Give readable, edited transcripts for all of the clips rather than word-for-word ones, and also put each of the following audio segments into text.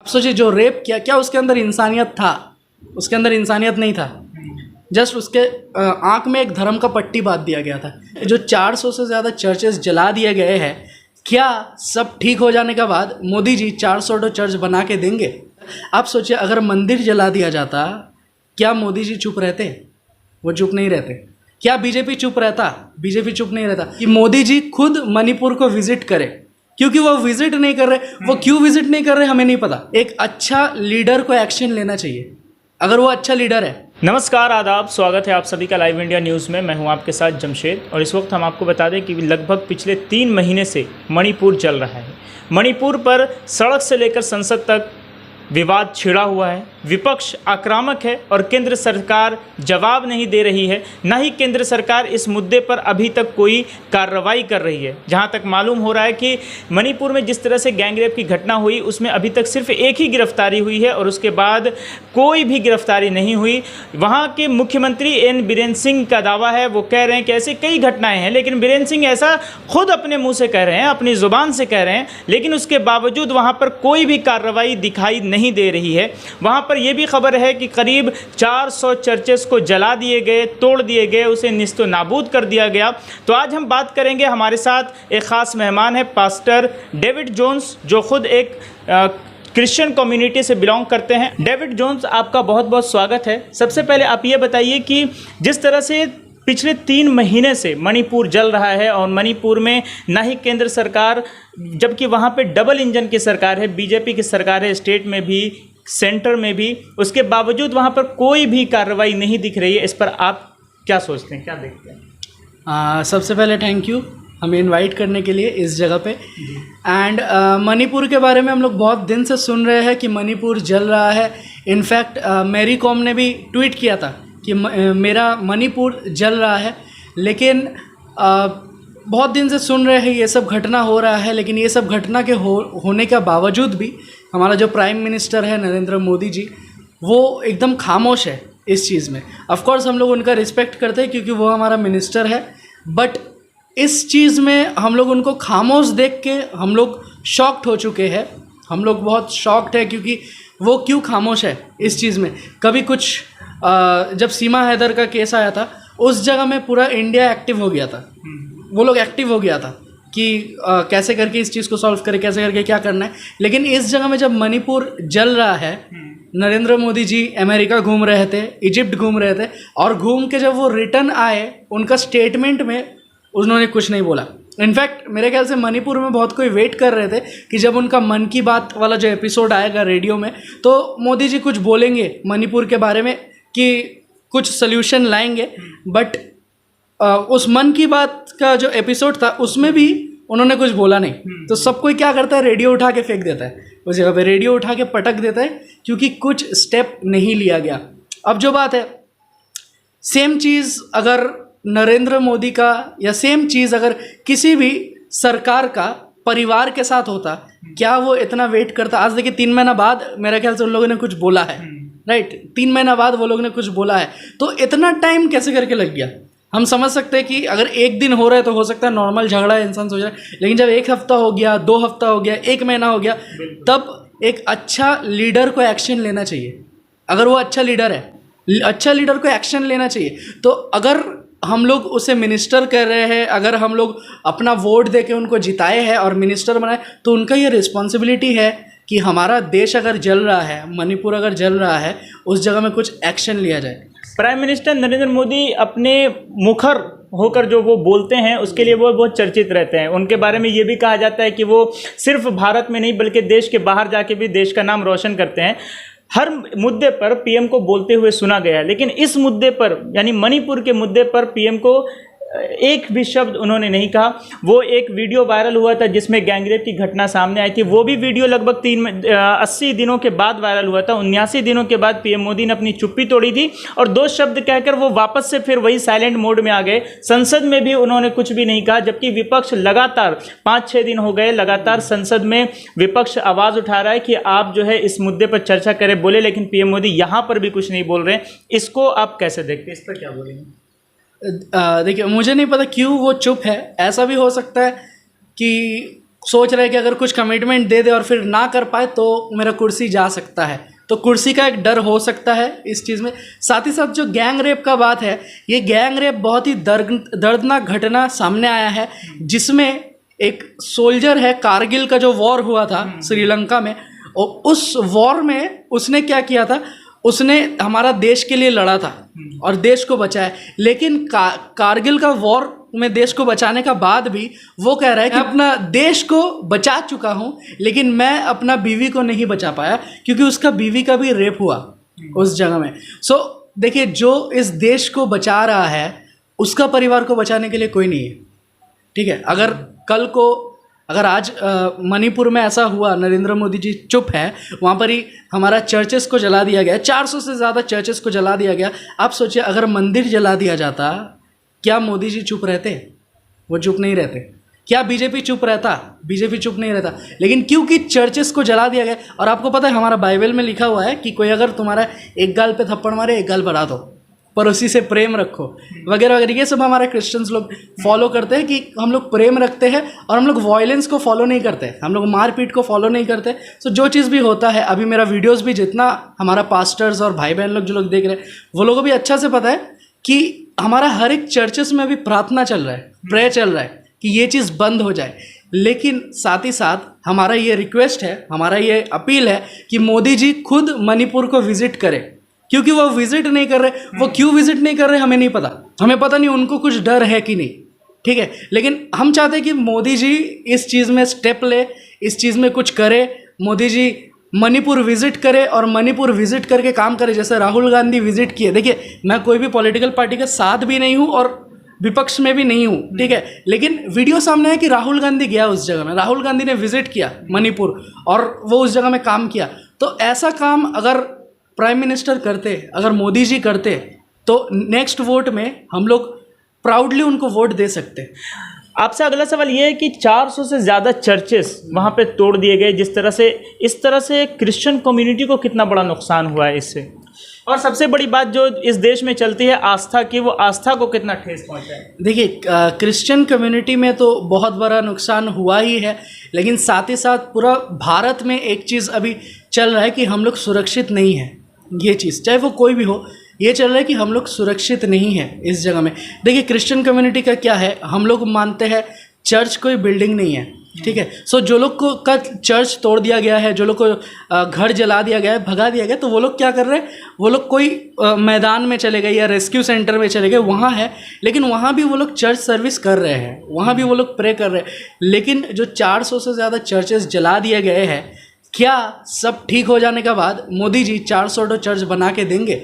सोचिए जो रेप किया, क्या उसके अंदर इंसानियत था? उसके अंदर इंसानियत नहीं था। जस्ट उसके आंख में एक धर्म का पट्टी बांध दिया गया था। जो 400 से ज़्यादा चर्चेस जला दिए गए हैं, क्या सब ठीक हो जाने के बाद मोदी जी 400 चर्च बना के देंगे? आप सोचिए, अगर मंदिर जला दिया जाता, क्या मोदी जी चुप रहते? वो चुप नहीं रहते। क्या बीजेपी चुप रहता? बीजेपी चुप नहीं रहता। कि मोदी जी खुद मणिपुर को विजिट करे, क्योंकि वो विजिट नहीं कर रहे। वो क्यों विजिट नहीं कर रहे हमें नहीं पता। एक अच्छा लीडर को एक्शन लेना चाहिए, अगर वो अच्छा लीडर है। नमस्कार, आदाब, स्वागत है आप सभी का लाइव इंडिया न्यूज़ में। मैं हूं आपके साथ जमशेद और इस वक्त हम आपको बता दें कि लगभग पिछले 3 महीने से मणिपुर जल रहा है। मणिपुर पर सड़क से लेकर संसद तक विवाद छिड़ा हुआ है। विपक्ष आक्रामक है और केंद्र सरकार जवाब नहीं दे रही है। न ही केंद्र सरकार इस मुद्दे पर अभी तक कोई कार्रवाई कर रही है। जहां तक मालूम हो रहा है कि मणिपुर में जिस तरह से गैंगरेप की घटना हुई, उसमें अभी तक सिर्फ एक ही गिरफ्तारी हुई है और उसके बाद कोई भी गिरफ्तारी नहीं हुई। वहाँ के मुख्यमंत्री एन बीरेन सिंह का दावा है, वो कह रहे हैं कि ऐसे कई घटनाएँ हैं, लेकिन बीरेन सिंह ऐसा खुद अपने मुँह से कह रहे हैं, अपनी ज़ुबान से कह रहे हैं, लेकिन उसके बावजूद वहाँ पर कोई भी कार्रवाई दिखाई नहीं दे रही है। वहाँ पर यह भी खबर है कि करीब 400 चर्चेस को जला दिए गए, तोड़ दिए गए, उसे निस्तो नाबूद कर दिया गया। तो आज हम बात करेंगे, हमारे साथ एक ख़ास मेहमान है, पास्टर डेविड जोन्स, जो खुद एक क्रिश्चियन कम्युनिटी से बिलोंग करते हैं। डेविड जोन्स, आपका बहुत बहुत स्वागत है। सबसे पहले आप ये बताइए कि जिस तरह से पिछले 3 महीने से मणिपुर जल रहा है और मणिपुर में ना ही केंद्र सरकार, जबकि वहाँ पे डबल इंजन की सरकार है, बीजेपी की सरकार है, स्टेट में भी सेंटर में भी, उसके बावजूद वहाँ पर कोई भी कार्रवाई नहीं दिख रही है। इस पर आप क्या सोचते हैं, क्या देखते हैं? सबसे पहले थैंक यू हमें इनवाइट करने के लिए इस जगह पे। एंड मणिपुर के बारे में हम लोग बहुत दिन से सुन रहे हैं कि मणिपुर जल रहा है। इनफैक्ट मैरी कॉम ने भी ट्वीट किया था कि मेरा मणिपुर जल रहा है। लेकिन बहुत दिन से सुन रहे हैं ये सब घटना हो रहा है, लेकिन ये सब घटना के होने के बावजूद भी हमारा जो प्राइम मिनिस्टर है नरेंद्र मोदी जी, वो एकदम खामोश है इस चीज़ में। ऑफ कोर्स हम लोग उनका रिस्पेक्ट करते हैं क्योंकि वो हमारा मिनिस्टर है, बट इस चीज़ में हम लोग उनको खामोश देख के हम लोग शॉक्ड हो चुके हैं। हम लोग बहुत शॉक्ड है क्योंकि वो क्यों खामोश है इस चीज़ में। कभी कुछ जब सीमा हैदर का केस आया था, उस जगह में पूरा इंडिया एक्टिव हो गया था। वो लोग एक्टिव हो गया था कि कैसे करके इस चीज़ को सॉल्व करें, कैसे करके क्या करना है। लेकिन इस जगह में जब मणिपुर जल रहा है, नरेंद्र मोदी जी अमेरिका घूम रहे थे, इजिप्ट घूम रहे थे, और घूम के जब वो रिटर्न आए, उनका स्टेटमेंट में उन्होंने कुछ नहीं बोला। इनफैक्ट मेरे ख्याल से मणिपुर में बहुत कोई वेट कर रहे थे कि जब उनका मन की बात वाला जो एपिसोड आएगा रेडियो में, तो मोदी जी कुछ बोलेंगे मणिपुर के बारे में कि कुछ सल्यूशन लाएंगे। बट उस मन की बात का जो एपिसोड था उसमें भी उन्होंने कुछ बोला नहीं। तो सब कोई क्या करता है, रेडियो उठा के फेंक देता है उस जगह पे, रेडियो उठा के पटक देता है, क्योंकि कुछ स्टेप नहीं लिया गया। अब जो बात है, सेम चीज़ अगर नरेंद्र मोदी का या सेम चीज़ अगर किसी भी सरकार का परिवार के साथ होता, क्या वो इतना वेट करता? आज देखिए 3 महीना बाद मेरे ख्याल से उन लोगों ने कुछ बोला है, राइट? 3 महीना बाद वो लोगों ने कुछ बोला है, तो इतना टाइम कैसे करके लग गया? हम समझ सकते हैं कि अगर एक दिन हो रहा है तो हो सकता है नॉर्मल झगड़ा है, इंसान सोच रहा है, लेकिन जब 1 हफ्ता हो गया, 2 हफ्ता हो गया, 1 महीना हो गया, तब एक अच्छा लीडर को एक्शन लेना चाहिए। अगर वो अच्छा लीडर है, अच्छा लीडर को एक्शन लेना चाहिए। तो अगर हम लोग उसे मिनिस्टर कर रहे हैं, अगर हम लोग अपना वोट दे के उनको जिताए हैं और मिनिस्टर बनाए, तो उनका ये रिस्पॉन्सिबिलिटी है कि हमारा देश अगर जल रहा है, मणिपुर अगर जल रहा है, उस जगह में कुछ एक्शन लिया जाए। प्राइम मिनिस्टर नरेंद्र मोदी अपने मुखर होकर जो वो बोलते हैं उसके लिए वो बहुत चर्चित रहते हैं। उनके बारे में ये भी कहा जाता है कि वो सिर्फ भारत में नहीं बल्कि देश के बाहर जाके भी देश का नाम रोशन करते हैं। हर मुद्दे पर पीएम को बोलते हुए सुना गया, लेकिन इस मुद्दे पर यानी मणिपुर के मुद्दे पर पीएम को एक भी शब्द उन्होंने नहीं कहा। वो एक वीडियो वायरल हुआ था जिसमें गैंगरेप की घटना सामने आई थी, वो भी वीडियो लगभग 80 दिनों के बाद वायरल हुआ था। 79 दिनों के बाद पीएम मोदी ने अपनी चुप्पी तोड़ी थी और 2 शब्द कहकर वो वापस से फिर वही साइलेंट मोड में आ गए। संसद में भी उन्होंने कुछ भी नहीं कहा, जबकि विपक्ष लगातार 5-6 दिन हो गए लगातार संसद में विपक्ष आवाज़ उठा रहा है कि आप जो है इस मुद्दे पर चर्चा करें, बोले, लेकिन पीएम मोदी यहाँ पर भी कुछ नहीं बोल रहे हैं। इसको आप कैसे देखते हैं, इस पर क्या बोलेंगे? देखिए, मुझे नहीं पता क्यों वो चुप है। ऐसा भी हो सकता है कि सोच रहे हैं कि अगर कुछ कमिटमेंट दे दे और फिर ना कर पाए तो मेरा कुर्सी जा सकता है, तो कुर्सी का एक डर हो सकता है इस चीज़ में। साथ ही साथ जो गैंग रेप का बात है, ये गैंग रेप बहुत ही दर्दनाक घटना सामने आया है, जिसमें एक सोल्जर है, कारगिल का जो वॉर हुआ था श्रीलंका में, और उस वॉर में उसने क्या किया था, उसने हमारा देश के लिए लड़ा था और देश को बचाया। लेकिन कारगिल का वॉर में देश को बचाने का बाद भी वो कह रहा है कि अपना देश को बचा चुका हूं, लेकिन मैं अपना बीवी को नहीं बचा पाया, क्योंकि उसका बीवी का भी रेप हुआ उस जगह में। सो देखिए, जो इस देश को बचा रहा है उसका परिवार को बचाने के लिए कोई नहीं है, ठीक है। अगर आज मणिपुर में ऐसा हुआ, नरेंद्र मोदी जी चुप है, वहाँ पर ही हमारा चर्चेस को जला दिया गया, 400 से ज़्यादा चर्चेस को जला दिया गया। आप सोचिए, अगर मंदिर जला दिया जाता, क्या मोदी जी चुप रहते? वो चुप नहीं रहते। क्या बीजेपी चुप रहता? बीजेपी चुप नहीं रहता। लेकिन क्योंकि चर्चेस को जला दिया गया, और आपको पता है हमारा बाइबल में लिखा हुआ है कि कोई अगर तुम्हारा एक गाल पे थप्पड़ मारे, एक गाल बढ़ा दो, पड़ोसी से प्रेम रखो, वगैरह वगैरह। ये सब हमारे क्रिश्चियंस लोग फॉलो करते हैं कि हम लोग प्रेम रखते हैं और हम लोग वायलेंस को फॉलो नहीं करते, हम लोग मारपीट को फॉलो नहीं करते। सो जो चीज़ भी होता है, अभी मेरा वीडियोस भी जितना हमारा पास्टर्स और भाई बहन लोग जो लोग देख रहे हैं, वो लोगों को भी अच्छा से पता है कि हमारा हर एक चर्चेस में भी प्रार्थना चल रहा है, प्रेयर चल रहा है कि ये चीज़ बंद हो जाए। लेकिन साथ ही साथ हमारा ये रिक्वेस्ट है, हमारा ये अपील है कि मोदी जी खुद मणिपुर को विजिट करें, क्योंकि वो विजिट नहीं कर रहे। वो क्यों विजिट नहीं कर रहे हमें नहीं पता, हमें पता नहीं उनको कुछ डर है कि नहीं, ठीक है। लेकिन हम चाहते हैं कि मोदी जी इस चीज़ में स्टेप ले, इस चीज़ में कुछ करे। मोदी जी मणिपुर विजिट करे और मणिपुर विजिट करके काम करे, जैसे राहुल गांधी विजिट किए। देखिए, मैं कोई भी पॉलिटिकल पार्टी के साथ भी नहीं हूँ और विपक्ष में भी नहीं हूँ, ठीक है, लेकिन वीडियो सामने है कि राहुल गांधी गया उस जगह में, राहुल गांधी ने विजिट किया मणिपुर और वो उस जगह में काम किया। तो ऐसा काम अगर प्राइम मिनिस्टर करते, अगर मोदी जी करते, तो नेक्स्ट वोट में हम लोग प्राउडली उनको वोट दे सकते। आपसे अगला सवाल ये है कि 400 से ज़्यादा चर्चेस वहाँ पे तोड़ दिए गए, इस तरह से क्रिश्चियन कम्युनिटी को कितना बड़ा नुकसान हुआ है इससे, और सबसे बड़ी बात जो इस देश में चलती है आस्था की, वो आस्था को कितना ठेस पहुँचा है। देखिए, क्रिश्चियन कम्युनिटी में तो बहुत बड़ा नुकसान हुआ ही है, लेकिन साथ ही साथ पूरा भारत में एक चीज़ अभी चल रहा है कि हम लोग सुरक्षित नहीं हैं। ये चीज़ चाहे वो कोई भी हो, ये चल रहा है कि हम लोग सुरक्षित नहीं हैं इस जगह में। देखिए, क्रिश्चियन कम्युनिटी का क्या है, हम लोग मानते हैं चर्च कोई बिल्डिंग नहीं है, ठीक है। सो जो लोग को का चर्च तोड़ दिया गया है, जो लोग को घर जला दिया गया है, भगा दिया गया, तो वो लोग क्या कर रहे हैं, वो लोग कोई मैदान में चले गए या रेस्क्यू सेंटर में चले गए, वहाँ है, लेकिन वहाँ भी वो लोग चर्च सर्विस कर रहे हैं, वहाँ भी वो लोग प्रे कर रहे हैं। लेकिन जो 400 से ज़्यादा चर्चेस जला दिए गए हैं, क्या सब ठीक हो जाने के बाद मोदी जी 400 चर्च बना के देंगे?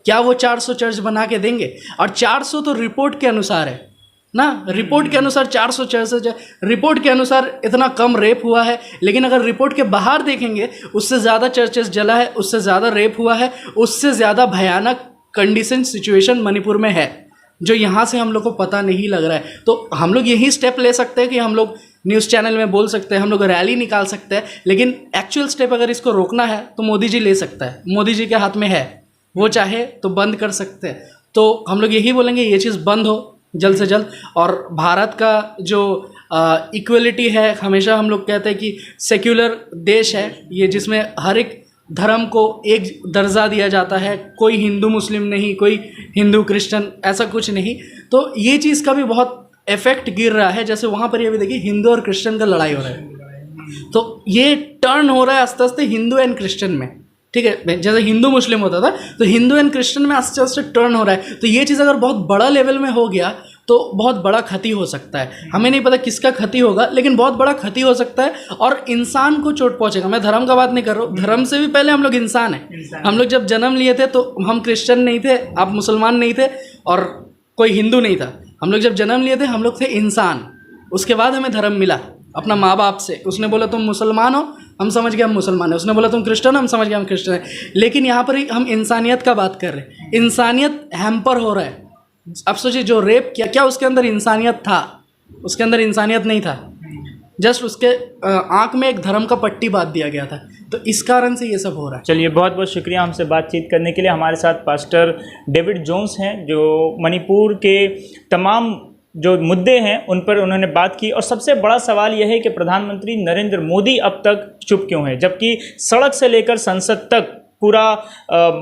क्या वो 400 चर्च बना के देंगे? और 400 तो रिपोर्ट के अनुसार है ना, रिपोर्ट के अनुसार 400 चर्च, रिपोर्ट के अनुसार इतना कम रेप हुआ है। लेकिन अगर रिपोर्ट के बाहर देखेंगे, उससे ज़्यादा चर्चेस जला है, उससे ज़्यादा रेप हुआ है, उससे ज़्यादा भयानक कंडीशन सिचुएशन मणिपुर में है, जो यहाँ से हम लोग को पता नहीं लग रहा है। तो हम लोग यही स्टेप ले सकते हैं कि हम लोग न्यूज़ चैनल में बोल सकते हैं, हम लोग रैली निकाल सकते हैं, लेकिन एक्चुअल स्टेप अगर इसको रोकना है तो मोदी जी ले सकता है, मोदी जी के हाथ में है, वो चाहे तो बंद कर सकते हैं। तो हम लोग यही बोलेंगे ये चीज़ बंद हो जल्द से जल्द। और भारत का जो इक्वलिटी है, हमेशा हम लोग कहते हैं कि सेक्युलर देश है ये, जिसमें हर एक धर्म को एक दर्जा दिया जाता है, कोई हिंदू मुस्लिम नहीं, कोई हिंदू क्रिश्चियन, ऐसा कुछ नहीं। तो ये चीज़ का भी बहुत इफेक्ट गिर रहा है। जैसे वहाँ पर ये भी देखिए, हिंदू और क्रिश्चियन का लड़ाई हो रहा है, तो ये टर्न हो रहा है आस्ते आस्ते हिंदू एंड क्रिश्चियन में, ठीक है। जैसे हिंदू मुस्लिम होता था, तो हिंदू एंड क्रिश्चियन में आस्ते आस्ते टर्न हो रहा है। तो ये चीज़ अगर बहुत बड़ा लेवल में हो गया तो बहुत बड़ा क्षति हो सकता है। हमें नहीं पता किसका क्षति होगा, लेकिन बहुत बड़ा क्षति हो सकता है और इंसान को चोट पहुंचेगा। मैं धर्म का बात नहीं कर रहा हूँ, धर्म से भी पहले हम लोग इंसान हैं। हम लोग जब जन्म लिए थे तो हम क्रिश्चियन नहीं थे, आप मुसलमान नहीं थे और कोई हिंदू नहीं था। हम लोग जब जन्म लिए थे हम लोग थे इंसान। उसके बाद हमें धर्म मिला अपना माँ बाप से। उसने बोला तुम मुसलमान हो, हम समझ गए हम मुसलमान हैं। उसने बोला तुम क्रिश्चियन हो, हम समझ गए हम क्रिश्चियन हैं। लेकिन यहाँ पर ही हम इंसानियत का बात कर रहे हैं। इंसानियत हैम्पर हो रहा है। अब सोचिए, जो रेप किया, क्या उसके अंदर इंसानियत था? उसके अंदर इंसानियत नहीं था, जस्ट उसके आँख में एक धर्म का पट्टी बांध दिया गया था। तो इस कारण से ये सब हो रहा है। चलिए, बहुत बहुत शुक्रिया हमसे बातचीत करने के लिए। हमारे साथ पास्टर डेविड जोन्स हैं, जो मणिपुर के तमाम जो मुद्दे हैं उन पर उन्होंने बात की। और सबसे बड़ा सवाल यह है कि प्रधानमंत्री नरेंद्र मोदी अब तक चुप क्यों हैं, जबकि सड़क से लेकर संसद तक पूरा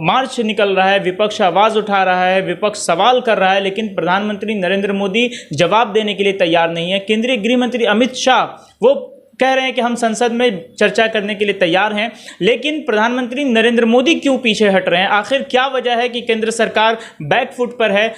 मार्च निकल रहा है, विपक्ष आवाज़ उठा रहा है, विपक्ष सवाल कर रहा है, लेकिन प्रधानमंत्री नरेंद्र मोदी जवाब देने के लिए तैयार नहीं है। केंद्रीय गृह मंत्री अमित शाह वो कह रहे हैं कि हम संसद में चर्चा करने के लिए तैयार हैं, लेकिन प्रधानमंत्री नरेंद्र मोदी क्यों पीछे हट रहे हैं? आखिर क्या वजह है कि केंद्र सरकार बैकफुट पर है?